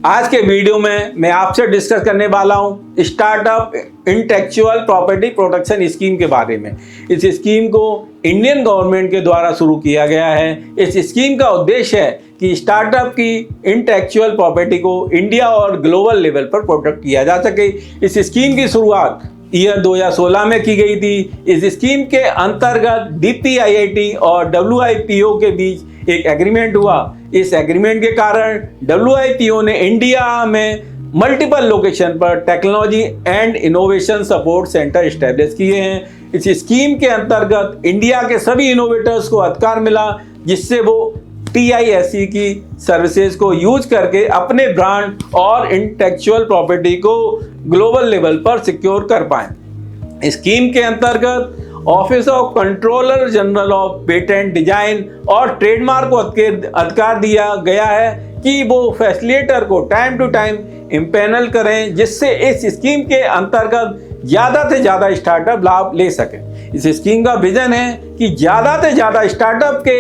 आज के वीडियो में मैं आपसे डिस्कस करने वाला हूं startup intellectual property protection scheme के बारे में। इस स्कीम को इंडियन गवर्नमेंट के द्वारा शुरू किया गया है। इस स्कीम का उद्देश्य है कि स्टार्टअप की इंटेलेक्चुअल प्रॉपर्टी को इंडिया और ग्लोबल लेवल पर प्रोटेक्ट किया जा सके। इस स्कीम की शुरुआत ईयर 2016 में की गई थी। इस स्कीम के अंतर्गत DPIIT और WIPO के बीच एक एग्रीमेंट हुआ। इस एग्रीमेंट के कारण WIPO ने इंडिया में मल्टीपल लोकेशन पर technology and innovation support centre establish किए हैं। इस स्कीम के अंतर्गत इंडिया के सभी इनोवेटर्स को अधिकार मिला, जिससे वो TISC की सर्विसेज को यूज करके अपने ब्रांड और इंटेलेक्चुअल प्रॉपर्टी को ग्लोबल लेवल पर सिक्योर कर पाएं। स्कीम के अंतर्गत office of controller general of patent design और ट्रेडमार्क को अधिकार दिया गया है कि वो फैसिलिटेटर को टाइम टू टाइम इम्पैनल करें, जिससे इस स्कीम के अंतर्गत ज़्यादा से ज़्यादा स्टार्टअप लाभ ले सकें। इस स्कीम का विजन है कि ज़्यादा से ज़्यादा स्टार्टअप के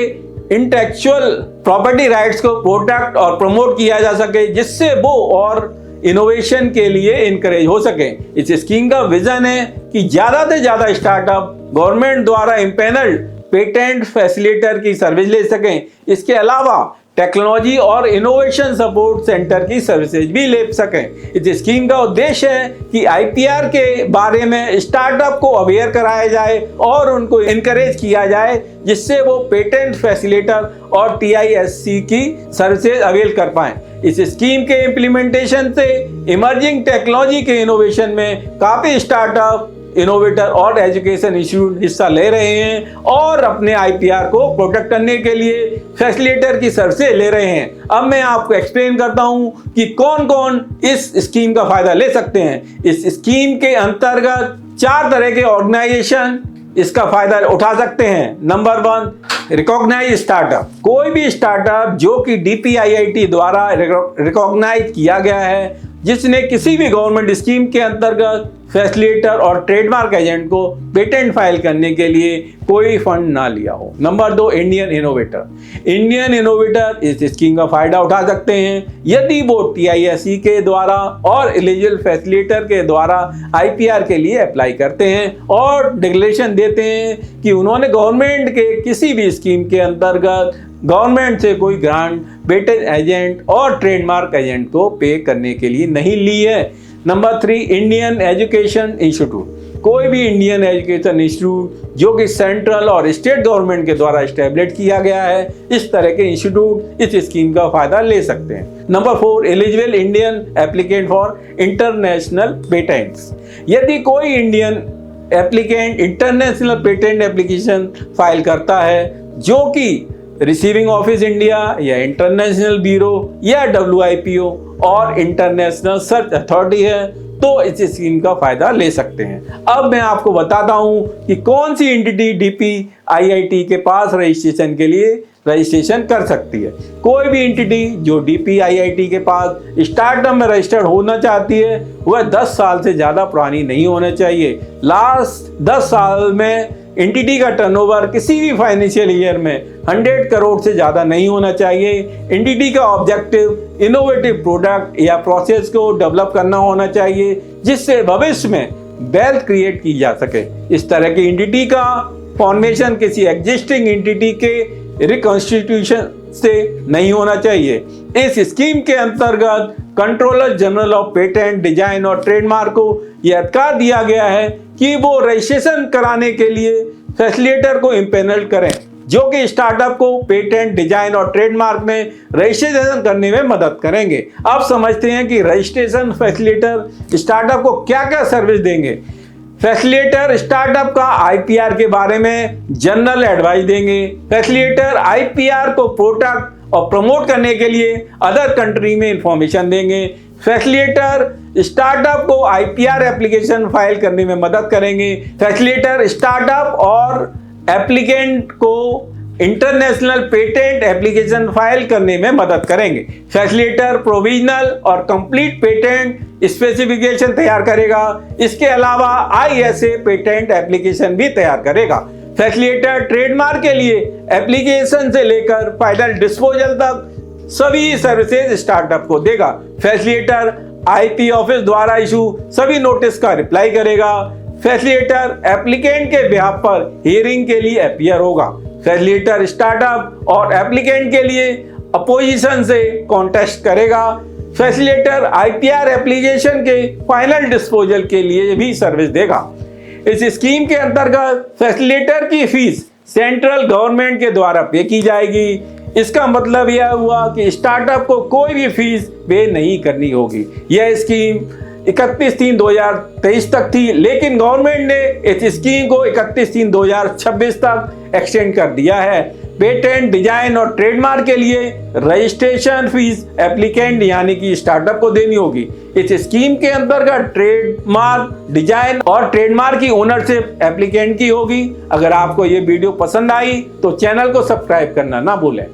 इंटेलेक्चुअल प्रॉपर्टी राइट्स को प्रोटेक्ट और प्रमोट किया जा सके, जिससे वो और इनोवेशन के लिए इनकरेज हो सके। इस स्कीम का विजन है कि ज़्यादा से ज़्यादा स्टार्टअप गवर्नमेंट द्वारा इम्पैनल्ड पेटेंट फैसिलिटेटर की सर्विस ले सकें। इसके अलावा टेक्नोलॉजी और इनोवेशन सपोर्ट सेंटर की सर्विसेज भी ले सकें। इस स्कीम का उद्देश्य है कि IPR के बारे में स्टार्टअप को अवेयर कराया जाए और उनको इनकरेज किया जाए, जिससे वो पेटेंट फैसिलिटेटर और TISC की सर्विसेज अवेल कर पाएं। इस स्कीम के इम्प्लीमेंटेशन से इमर्जिंग टेक्नोलॉजी के इनोवेशन में काफ़ी स्टार्टअप इनोवेटर और एजुकेशन इंस्टीट्यूट हिस्सा ले रहे हैं और अपने IPR को प्रोटेक्ट करने के लिए फैसिलिटेटर की सर्विसेज ले रहे हैं। अब मैं आपको एक्सप्लेन करता हूं कि कौन कौन इस स्कीम का फायदा ले सकते हैं। इस स्कीम के अंतर्गत 4 तरह के ऑर्गेनाइजेशन इसका फायदा उठा सकते हैं। Number 1, recognise startup. कोई भी स्टार्टअप जो कि DPIIT द्वारा रिकॉग्नाइज किया गया है, जिसने किसी भी गवर्नमेंट स्कीम के अंतर्गत फैसिलिटेटर और ट्रेडमार्क एजेंट को पेटेंट फाइल करने के लिए कोई फंड ना लिया हो। Number 2, Indian innovator. Indian innovator इस स्कीम का फायदा उठा सकते हैं यदि वो TISC के द्वारा और एलिजिबल फैसिलिटेटर के द्वारा IPR के लिए अप्लाई करते हैं और डिक्लेरेशन देते हैं कि उन्होंने गवर्नमेंट के किसी भी स्कीम के अंतर्गत गवर्नमेंट से कोई ग्रांट पेटेंट एजेंट और ट्रेडमार्क एजेंट को पे करने के लिए नहीं ली है। Number 3, Indian education institute. कोई भी इंडियन एजुकेशन इंस्टीट्यूट जो कि सेंट्रल और स्टेट गवर्नमेंट के द्वारा एस्टेब्लिश किया गया है, इस तरह के इंस्टीट्यूट इस स्कीम का फायदा ले सकते हैं। Number 4, eligible Indian applicant for international patents. यदि कोई Indian applicant international patent application file करता है जो कि रिसीविंग ऑफिस इंडिया या इंटरनेशनल ब्यूरो या WIPO और इंटरनेशनल सर्च अथॉरिटी है, तो इस स्कीम का फायदा ले सकते हैं। अब मैं आपको बताता हूं कि कौन सी एंटिटी DPIIT के पास रजिस्ट्रेशन के लिए रजिस्ट्रेशन कर सकती है। कोई भी एंटिटी जो DPIIT के पास स्टार्टअप में रजिस्टर्ड होना चाहती है, वह 10 साल से ज़्यादा पुरानी नहीं होना चाहिए। लास्ट 10 साल में एंटिटी का टर्नओवर किसी भी फाइनेंशियल ईयर में 100 करोड़ से ज़्यादा नहीं होना चाहिए। एंटिटी का ऑब्जेक्टिव इनोवेटिव प्रोडक्ट या प्रोसेस को डेवलप करना होना चाहिए, जिससे भविष्य में वेल्थ क्रिएट की जा सके। इस तरह की एंटिटी का फॉर्मेशन किसी एग्जिस्टिंग एंटिटी के रिकॉन्स्टिट्यूशन से नहीं होना चाहिए। इस स्कीम के अंतर्गत controller general of patent design और ट्रेडमार्क को यह अधिकार दिया गया है कि वो रजिस्ट्रेशन कराने के लिए फैसिलिटेटर को इम्पैनल करें, जो कि स्टार्टअप को पेटेंट डिजाइन और ट्रेडमार्क में रजिस्ट्रेशन करने में मदद करेंगे। अब समझते हैं कि रजिस्ट्रेशन फैसिलिटेटर स्टार्टअप को क्या क्या सर्विस देंगे। फैसिलिटेटर स्टार्टअप का IPR के बारे में जनरल एडवाइस देंगे। फैसिलिटेटर IPR को प्रोटेक्ट और प्रमोट करने के लिए अदर कंट्री में इंफॉर्मेशन देंगे। फैसिलिटेटर स्टार्टअप को IPR एप्लीकेशन फाइल करने में मदद करेंगे। फैसिलिटेटर स्टार्टअप और एप्लीकेंट को इंटरनेशनल पेटेंट एप्लीकेशन फाइल करने में मदद करेंगे। फैसिलिटेटर प्रोविजनल और कंप्लीट पेटेंट स्पेसिफिकेशन तैयार करेगा। इसके अलावा ISA पेटेंट एप्लीकेशन भी तैयार करेगा। फैसिलिटेटर ट्रेडमार्क के लिए एप्लीकेशन से लेकर फाइनल डिस्पोजल तक सभी सर्विसेज स्टार्टअप को देगा। फैसिलिटेटर आईपी ऑफिस द्वारा इशू सभी नोटिस का रिप्लाई करेगा। फैसिलिटेटर एप्लीकेंट के बिहाफ पर हियरिंग के लिए अपीयर होगा। फैसिलिटेटर स्टार्टअप और एप्लीकेंट के लिए अपोजिशन से कॉन्टेस्ट करेगा। फैसिलिटेटर आईपीआर एप्लीकेशन के फाइनल डिस्पोजल के लिए भी सर्विस देगा। इस स्कीम के अंतर्गत फैसिलिटेटर की फीस सेंट्रल गवर्नमेंट के द्वारा पे की जाएगी। इसका मतलब यह हुआ कि स्टार्टअप को कोई भी फीस पे नहीं करनी होगी। यह स्कीम 31/3/2023 तक थी, लेकिन गवर्नमेंट ने इस स्कीम को 31/3/2026 तक एक्सटेंड कर दिया है। पेटेंट, डिजाइन और ट्रेडमार्क के लिए रजिस्ट्रेशन फीस एप्लीकेंट यानी कि स्टार्टअप को देनी होगी। इस स्कीम के अंतर्गत ट्रेडमार्क, डिजाइन और ट्रेडमार्क की ओनरशिप एप्लीकेंट की होगी। अगर आपको ये वीडियो पसंद आई तो चैनल को सब्सक्राइब करना ना भूलें।